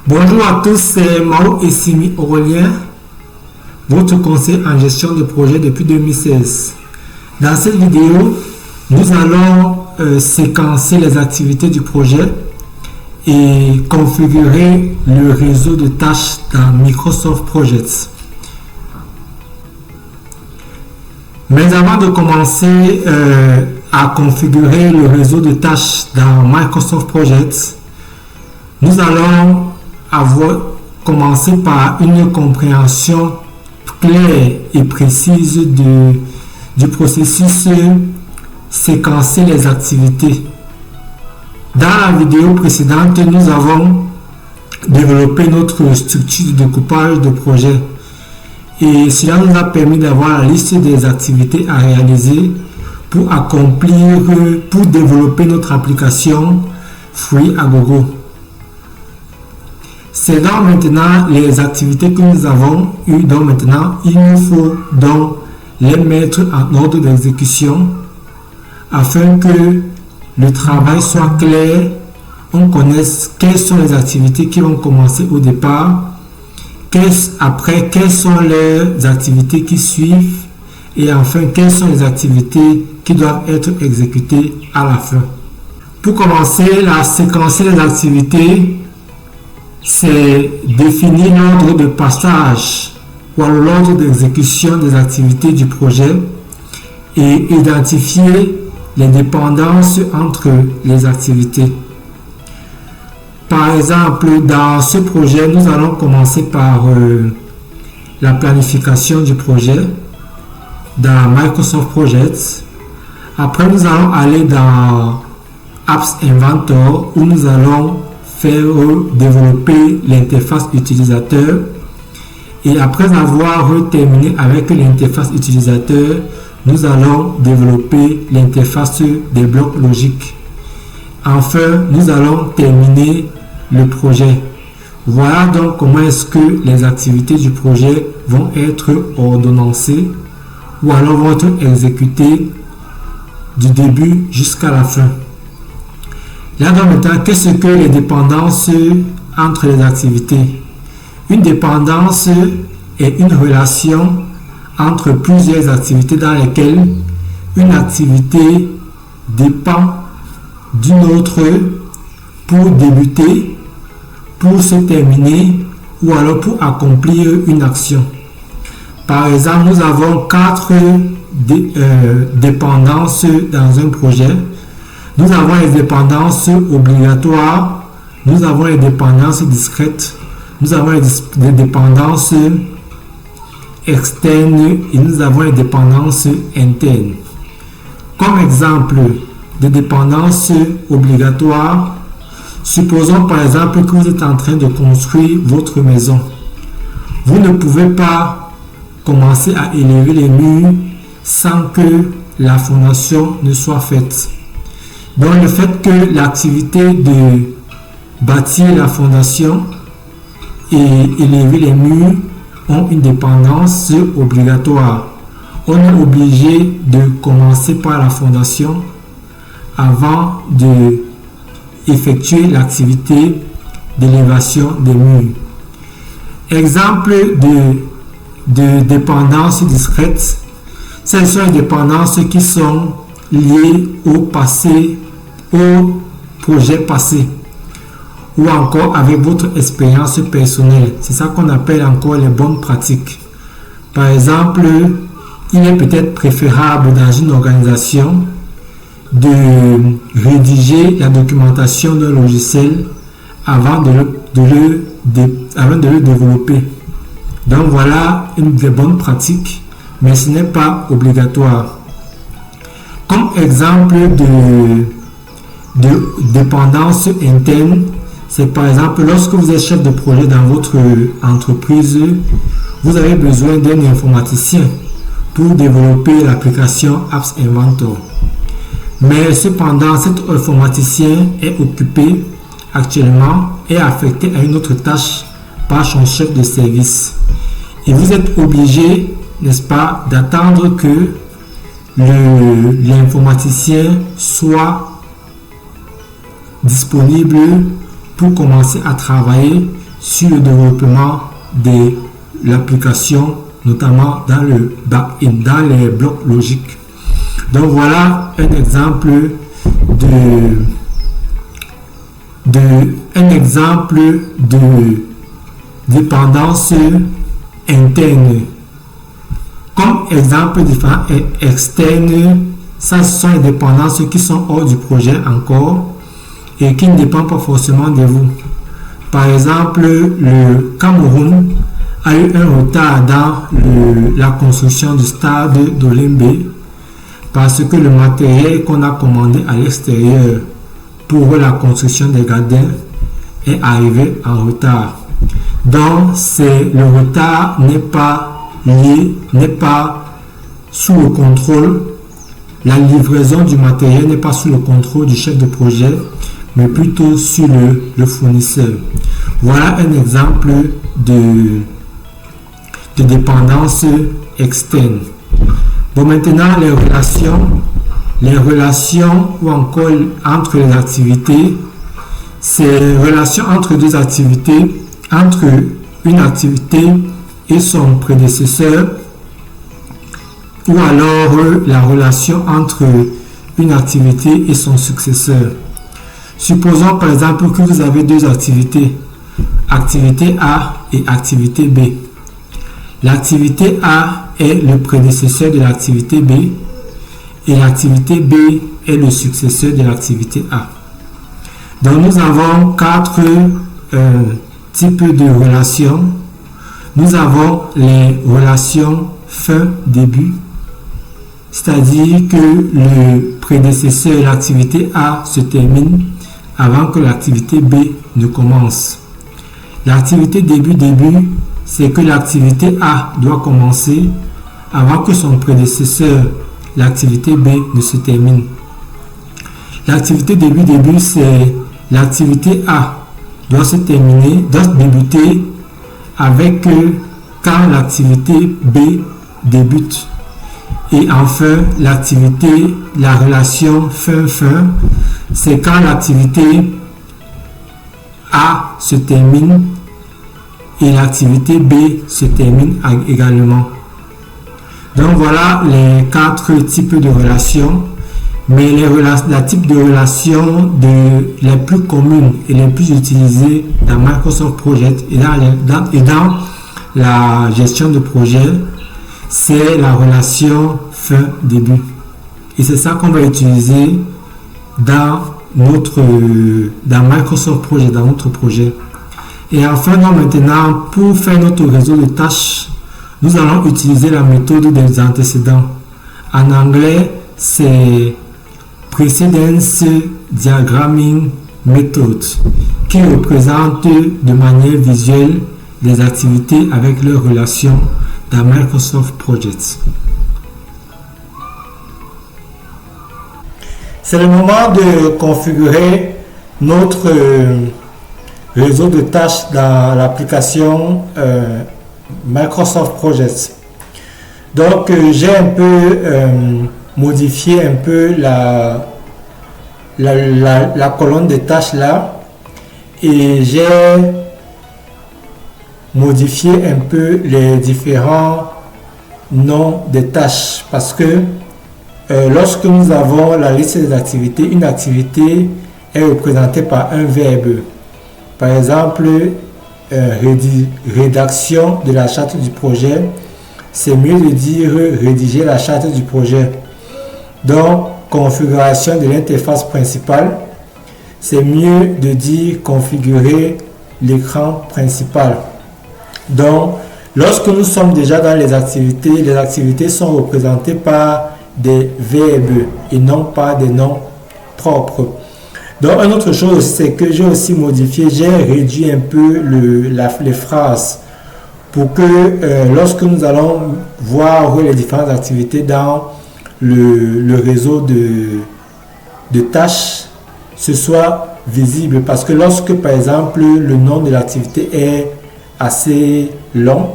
Bonjour à tous, c'est Mao Essimi Aurélien, votre conseiller en gestion de projet depuis 2016. Dans cette vidéo, nous allons séquencer les activités du projet et configurer le réseau de tâches dans Microsoft Project. Mais avant de commencer à configurer le réseau de tâches dans Microsoft Project, nous allons commencer par une compréhension claire et précise du processus séquencer les activités. Dans la vidéo précédente, nous avons développé notre structure de découpage de projet et cela nous a permis d'avoir la liste des activités à réaliser pour développer notre application FreeAgogo. C'est donc maintenant les activités que nous avons eues. Donc maintenant, il nous faut donc les mettre en ordre d'exécution afin que le travail soit clair, on connaisse quelles sont les activités qui vont commencer au départ, après quelles sont les activités qui suivent et enfin quelles sont les activités qui doivent être exécutées à la fin. Pour commencer à séquencer les activités, c'est définir l'ordre de passage ou l'ordre d'exécution des activités du projet et identifier les dépendances entre les activités. Par exemple, dans ce projet, nous allons commencer par la planification du projet dans Microsoft Project. Après, nous allons aller dans Apps Inventor où nous allons développer l'interface utilisateur et après avoir terminé avec l'interface utilisateur, nous allons développer l'interface des blocs logiques. Enfin, nous allons terminer le projet. Voilà donc comment est-ce que les activités du projet vont être ordonnancées ou alors vont être exécutées du début jusqu'à la fin. Là donc maintenant, qu'est-ce que les dépendances entre les activités? Une dépendance est une relation entre plusieurs activités dans lesquelles une activité dépend d'une autre pour débuter, pour se terminer ou alors pour accomplir une action. Par exemple, nous avons 4 dépendances dans un projet. Nous avons les dépendances obligatoires, nous avons les dépendances discrètes, nous avons les dépendances externes et nous avons les dépendances internes. Comme exemple de dépendances obligatoires, supposons par exemple que vous êtes en train de construire votre maison. Vous ne pouvez pas commencer à élever les murs sans que la fondation ne soit faite. Donc le fait que l'activité de bâtir la fondation et élever les murs ont une dépendance obligatoire. On est obligé de commencer par la fondation avant de effectuer l'activité d'élévation des murs. Exemple de dépendance discrète, ce sont les dépendances qui sont liées au passé, au projet passé ou encore avec votre expérience personnelle. C'est ça qu'on appelle encore les bonnes pratiques. Par exemple, il est peut-être préférable dans une organisation de rédiger la documentation d'un logiciel avant de le développer. Donc voilà une des bonnes pratiques, mais ce n'est pas obligatoire. Comme exemple de dépendance interne, c'est par exemple lorsque vous êtes chef de projet dans votre entreprise, vous avez besoin d'un informaticien pour développer l'application Apps Inventor. Mais cependant, cet informaticien est occupé actuellement et affecté à une autre tâche par son chef de service. Et vous êtes obligé, n'est-ce pas, d'attendre que l'informaticien soit disponible pour commencer à travailler sur le développement de l'application, notamment dans le back-end, dans les blocs logiques. Donc voilà un exemple de dépendance interne. Comme exemple externe, ça ce sont les dépendances qui sont hors du projet encore et qui ne dépendent pas forcément de vous. Par exemple, le Cameroun a eu un retard dans la construction du stade d'Olembe parce que le matériel qu'on a commandé à l'extérieur pour la construction des gradins est arrivé en retard. Donc, le retard n'est pas lié, n'est pas sous le contrôle. La livraison du matériel n'est pas sous le contrôle du chef de projet, mais plutôt sur le fournisseur. Voilà un exemple de dépendance externe. Bon, maintenant, les relations ou encore entre les activités, c'est les relations entre deux activités, entre une activité et son prédécesseur, ou alors la relation entre une activité et son successeur. Supposons par exemple que vous avez deux activités, activité A et activité B. L'activité A est le prédécesseur de l'activité B et l'activité B est le successeur de l'activité A. Donc nous avons quatre types de relations. Nous avons les relations fin-début, c'est-à-dire que le prédécesseur de l'activité A se termine avant que l'activité B ne commence. L'activité début, c'est que l'activité A doit commencer avant que son prédécesseur, l'activité B, ne se termine. L'activité début, c'est l'activité A doit se terminer, doit débuter avec quand l'activité B débute. Et enfin, la relation fin, c'est quand l'activité A se termine et l'activité B se termine également. Donc voilà les quatre types de relations. Mais la type de relations les plus communes et les plus utilisées dans Microsoft Project et dans la gestion de projet, c'est la relation fin-début. Et c'est ça qu'on va utiliser dans Microsoft Project, dans notre projet. Et enfin, maintenant, pour faire notre réseau de tâches, nous allons utiliser la méthode des antécédents. En anglais, c'est Precedence Diagramming Method, qui représente de manière visuelle les activités avec leurs relations dans Microsoft Project. C'est le moment de configurer notre réseau de tâches dans l'application Microsoft Project. Donc, j'ai un peu modifié un peu la colonne de tâches là, et j'ai modifié un peu les différents noms des tâches parce que lorsque nous avons la liste des activités, une activité est représentée par un verbe. Par exemple, rédaction de la charte du projet, c'est mieux de dire rédiger la charte du projet. Donc, configuration de l'interface principale, c'est mieux de dire configurer l'écran principal. Donc, lorsque nous sommes déjà dans les activités sont représentées par des verbes et non pas des noms propres. Donc, une autre chose, c'est que j'ai aussi modifié, j'ai réduit un peu les phrases pour que lorsque nous allons voir les différentes activités dans le réseau de tâches, ce soit visible. Parce que lorsque, par exemple, le nom de l'activité est assez long,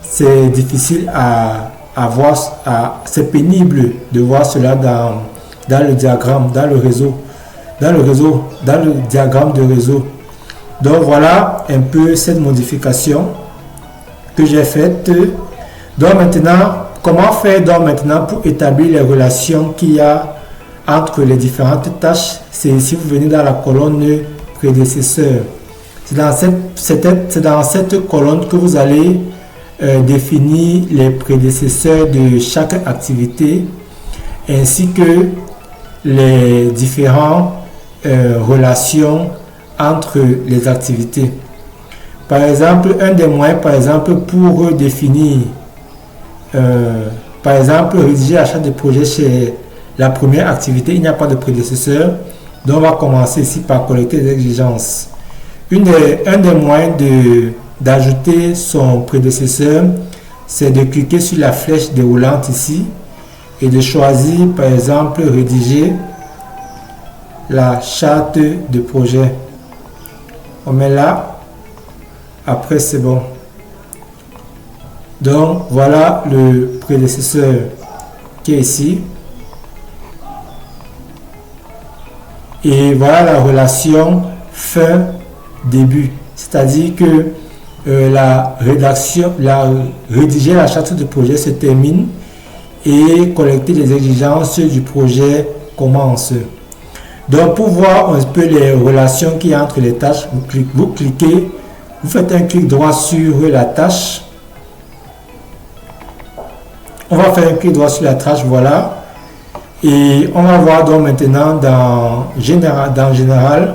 c'est difficile à voir, c'est pénible de voir cela dans le diagramme, dans le diagramme de réseau. Donc voilà un peu cette modification que j'ai faite. Donc maintenant, comment faire donc maintenant pour établir les relations qu'il y a entre les différentes tâches? C'est ici, vous venez dans la colonne prédécesseur. C'est dans cette colonne que vous allez définir les prédécesseurs de chaque activité ainsi que les différentes relations entre les activités. Par exemple, un des moyens, par exemple, pour définir, par exemple, rédiger la charte de projet chez la première activité, il n'y a pas de prédécesseur. Donc, on va commencer ici par collecter les exigences. Un des moyens d'ajouter son prédécesseur, c'est de cliquer sur la flèche déroulante ici et de choisir, par exemple, rédiger la charte de projet. On met là. Après, c'est bon. Donc, voilà le prédécesseur qui est ici. Et voilà la relation fin-début. C'est-à-dire que rédiger la charte de projet se termine et collecter les exigences du projet commence. Donc, pour voir un peu les relations qu'il y a entre les tâches, vous cliquez, vous faites un clic droit sur la tâche. On va faire un clic droit sur la tâche, voilà. Et on va voir donc maintenant dans général,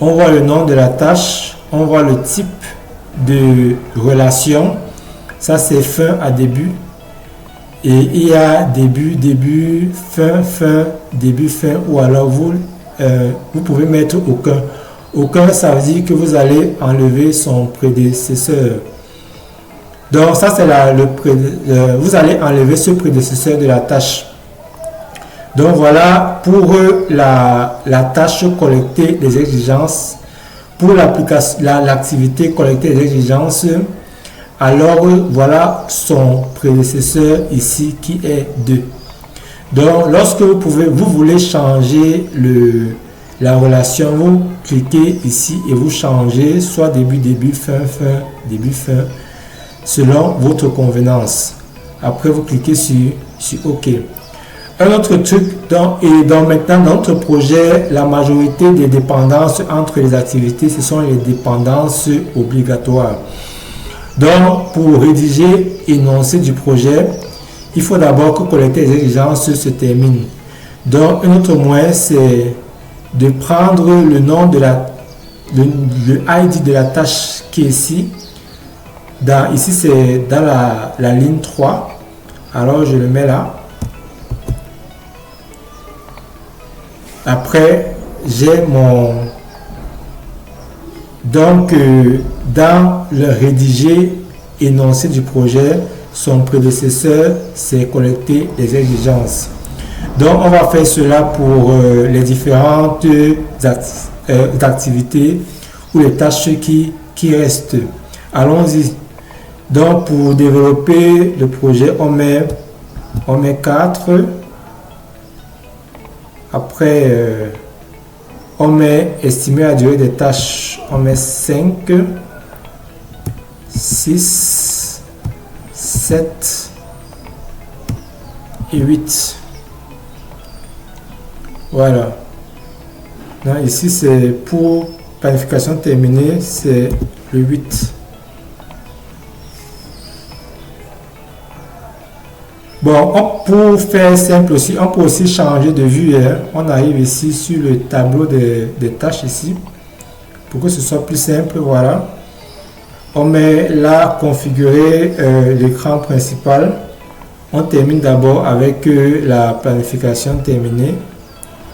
on voit le nom de la tâche, on voit le type de relation. Ça, c'est fin à début. Et il y a début, fin, début, fin, ou alors vous pouvez mettre aucun. Aucun, ça veut dire que vous allez enlever son prédécesseur. Donc ça, c'est vous allez enlever ce prédécesseur de la tâche. Donc voilà pour la tâche collecter des exigences. Pour l'activité collecter des exigences, alors voilà son prédécesseur ici qui est 2. Donc lorsque vous voulez changer la relation, vous cliquez ici et vous changez soit début, fin, début, fin, selon votre convenance. Après, vous cliquez sur OK. Un autre truc, donc maintenant dans notre projet, la majorité des dépendances entre les activités, ce sont les dépendances obligatoires. Donc, pour rédiger l'énoncé du projet, il faut d'abord que collecter les exigences se termine. Donc, un autre moyen, c'est de prendre le nom de le ID de la tâche qui est ici. Ici, c'est dans la ligne 3. Alors, je le mets là. Après, j'ai donc, dans le rédiger énoncé du projet, son prédécesseur, c'est collecter les exigences. Donc, on va faire cela pour les différentes activités ou les tâches qui restent. Allons-y. Donc, pour développer le projet, on met 4. Après, on met estimer la durée des tâches, on met 5, 6, 7 et 8. Voilà. Donc, ici, c'est pour planification terminée, c'est le 8. Bon, pour faire simple aussi, on peut aussi changer de vue. On arrive ici sur le tableau des tâches ici. Pour que ce soit plus simple, voilà. On met là, configurer l'écran principal. On termine d'abord avec la planification terminée.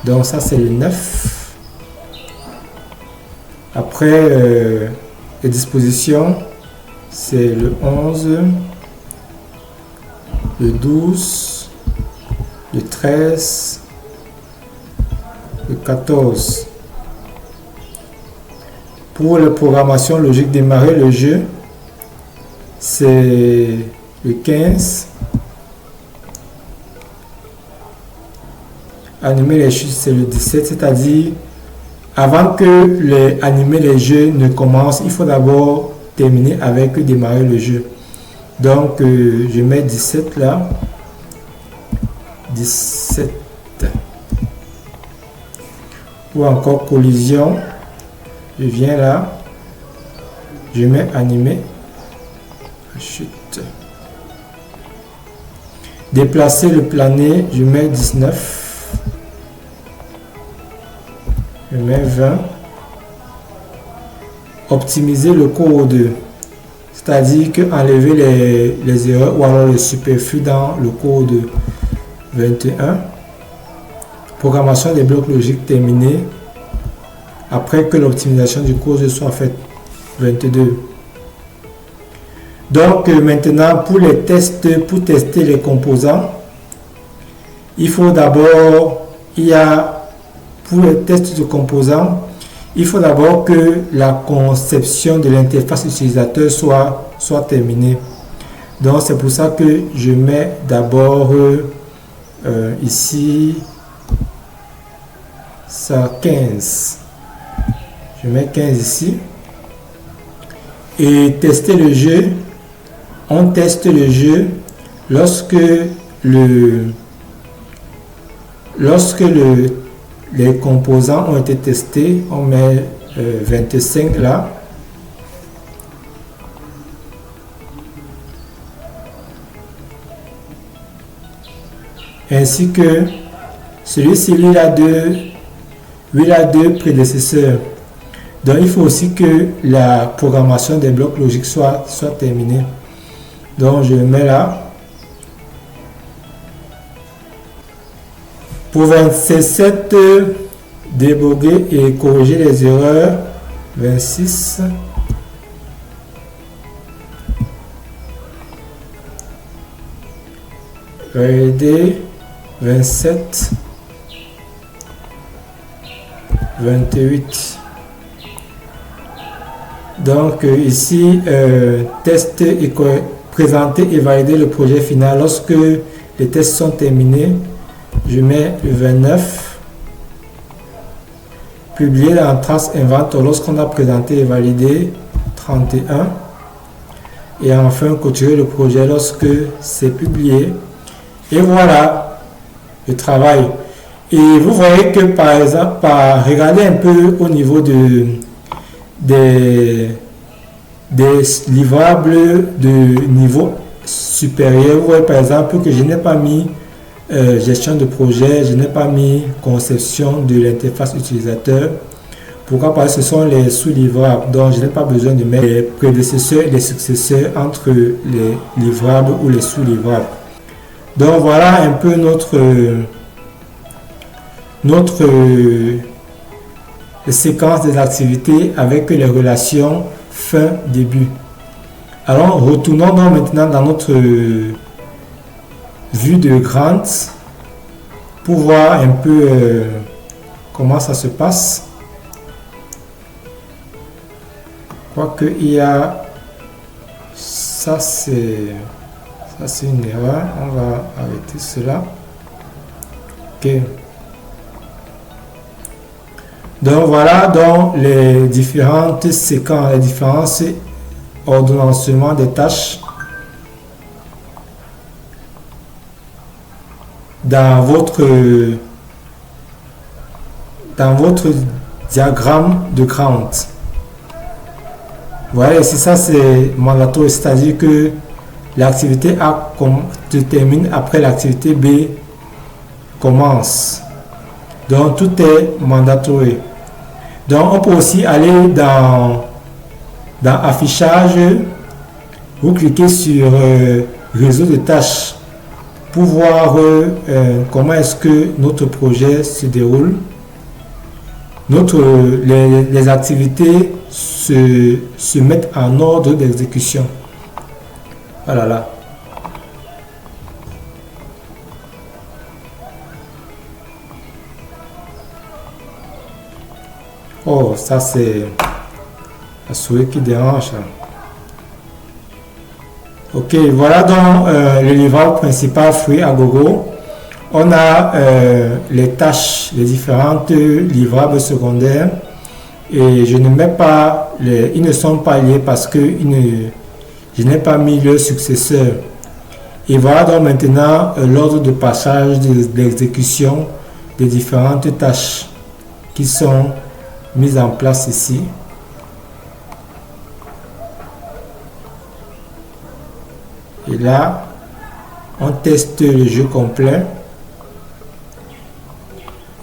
Donc ça, c'est le 9. Après, les dispositions, c'est le 11. Le 12, le 13, le 14. Pour la programmation logique démarrer le jeu, c'est le 15. Animer les chutes, c'est le 17, c'est-à-dire Avant que animer les jeux ne commence, il faut d'abord terminer avec démarrer le jeu. Donc, je mets 17 là. 17. Ou encore collision. Je viens là. Je mets animer. Chute. Déplacer le plané. Je mets 19. Je mets 20. Optimiser le code. C'est-à-dire que enlever les erreurs ou alors le superflu dans le code 21. Programmation des blocs logiques terminée après que l'optimisation du code soit faite. 22. Donc maintenant pour les tests, pour tester les composants, il faut d'abord, pour les tests de composants, il faut d'abord que la conception de l'interface utilisateur soit terminée. Donc c'est pour ça que je mets d'abord ici ça 15. Je mets 15 ici. Et tester le jeu. On teste le jeu lorsque les composants ont été testés. On met 25 là. Ainsi que celui-ci, il a deux prédécesseurs. Donc il faut aussi que la programmation des blocs logiques soit terminée. Donc je le mets là. Pour 27, déboguer et corriger les erreurs. 26. Valider. 27. 28. Donc ici, test et présenter et valider le projet final. Lorsque les tests sont terminés, je mets le 29. Publier dans Trace Inventor lorsqu'on a présenté et validé. 31. Et enfin, clôturer le projet lorsque c'est publié. Et voilà le travail. Et vous voyez que par exemple, regardez un peu au niveau des livrables de niveau supérieur. Vous voyez par exemple que je n'ai pas mis gestion de projet, je n'ai pas mis conception de l'interface utilisateur. Pourquoi? Parce que ce sont les sous-livrables, donc je n'ai pas besoin de mettre les prédécesseurs et les successeurs entre les livrables ou les sous-livrables. Donc voilà un peu notre séquence des activités avec les relations fin-début. Alors retournons donc maintenant dans notre vue de Grant pour voir un peu comment ça se passe. Quoique il y a ça c'est une erreur, on va arrêter cela. Ok. Donc voilà donc les différentes séquences, les différents ordonnancements des tâches dans votre diagramme de Grant. Voilà, ici ça c'est mandatoire, c'est-à-dire que l'activité A se termine après l'activité B commence. Donc tout est mandatoire. Donc on peut aussi aller dans affichage, vous cliquez sur réseau de tâches pour voir comment est-ce que notre projet se déroule. Les activités se mettent en ordre d'exécution. Voilà là. Oh, ça c'est la souris qui dérange. Ok, voilà donc le livrable principal FreeAgogo. On a les tâches, les différentes livrables secondaires. et je ne mets pas ils ne sont pas liés parce que je n'ai pas mis le successeur. Et voilà donc maintenant l'ordre de passage de l'exécution des différentes tâches qui sont mises en place ici. Et là, on teste le jeu complet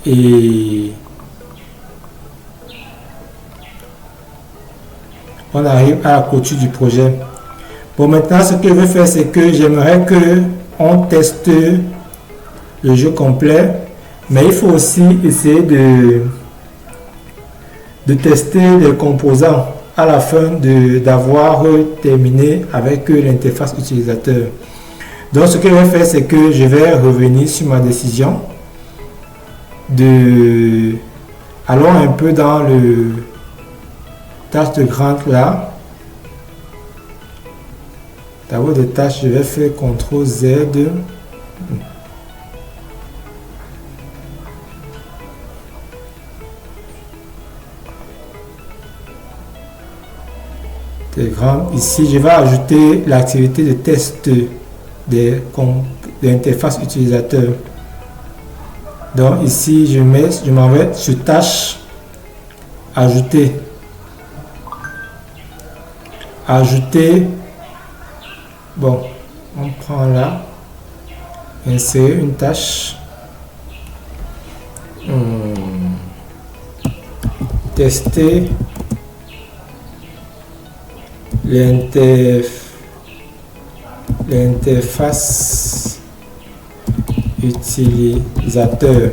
et on arrive à la clôture du projet. Bon, maintenant ce que je vais faire, c'est que j'aimerais que on teste le jeu complet, mais il faut aussi essayer de tester les composants à la fin d'avoir terminé avec l'interface utilisateur. Donc ce que je vais faire, c'est que je vais revenir sur ma décision allons un peu dans le tâche de grande là. D'abord des tâches, je vais faire CTRL Z. Ici, je vais ajouter l'activité de test de l'interface utilisateur. Donc ici, je m'en vais sur tâche, ajouter, bon, on prend là, insérer une tâche, tester l'interface utilisateur.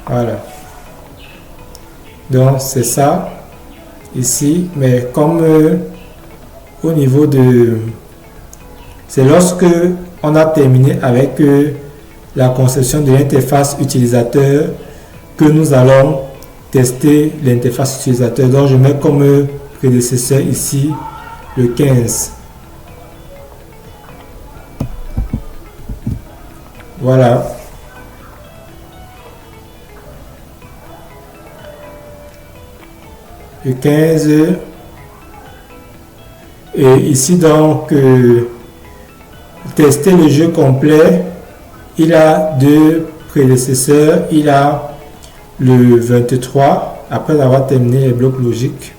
Voilà, donc c'est ça ici, mais comme au niveau de c'est lorsque on a terminé avec la conception de l'interface utilisateur que nous allons tester l'interface utilisateur. Donc je mets comme prédécesseur ici le 15. Voilà. Le 15. Et ici donc tester le jeu complet, il a deux prédécesseurs, il a le 23 après avoir terminé les blocs logiques.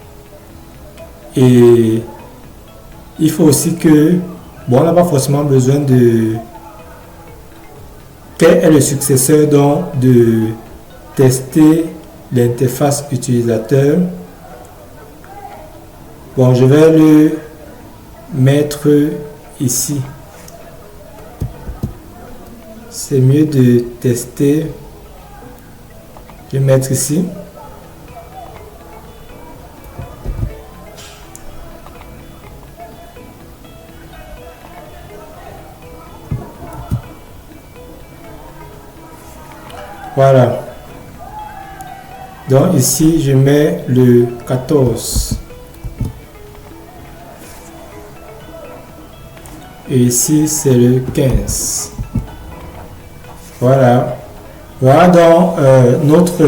Et il faut aussi que, bon, on n'a pas forcément besoin de quel est le successeur donc de tester l'interface utilisateur. Bon, je vais le mettre ici. C'est mieux de tester. Je vais mettre ici. Voilà. Donc ici, je mets le 14. Et ici, c'est le 15. Voilà. Voilà donc notre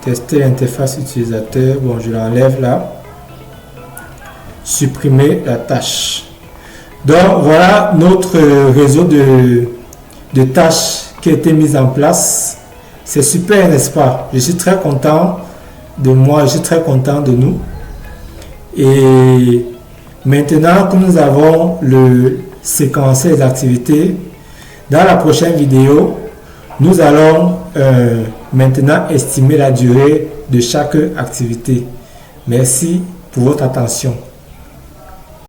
tester l'interface utilisateur. Bon, je l'enlève là. Supprimer la tâche. Donc voilà notre réseau de tâches qui a été mis en place. C'est super, n'est-ce pas? Je suis très content de moi, je suis très content de nous. Et maintenant que nous avons séquencé les activités, dans la prochaine vidéo, nous allons maintenant estimer la durée de chaque activité. Merci pour votre attention.